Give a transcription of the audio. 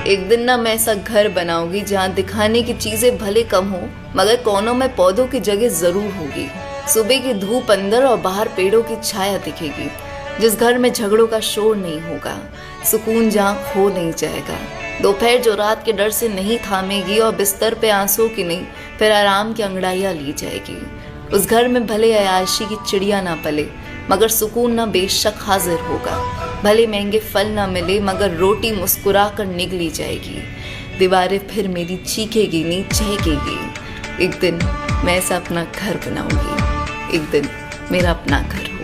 एक दिन ना मैं ऐसा घर बनाऊंगी जहाँ दिखाने की चीजें भले कम हो मगर कोनों में पौधों की जगह जरूर होगी। सुबह की धूप अंदर और बाहर पेड़ों की छाया दिखेगी। जिस घर में झगड़ों का शोर नहीं होगा, सुकून जहाँ खो नहीं जाएगा। दोपहर जो रात के डर से नहीं थामेगी और बिस्तर पे आंसू की नहीं फिर आराम की अंगड़ाइयाँ ली जाएगी। उस घर में भले अयाशी की चिड़िया ना पले मगर सुकून ना बेशक हाजिर होगा। भले महंगे फल ना मिले मगर रोटी मुस्कुरा कर निगली जाएगी। दीवारें फिर मेरी चीखेगी नहीं चहकेगी। एक दिन मैं ऐसा अपना घर बनाऊंगी। एक दिन मेरा अपना घर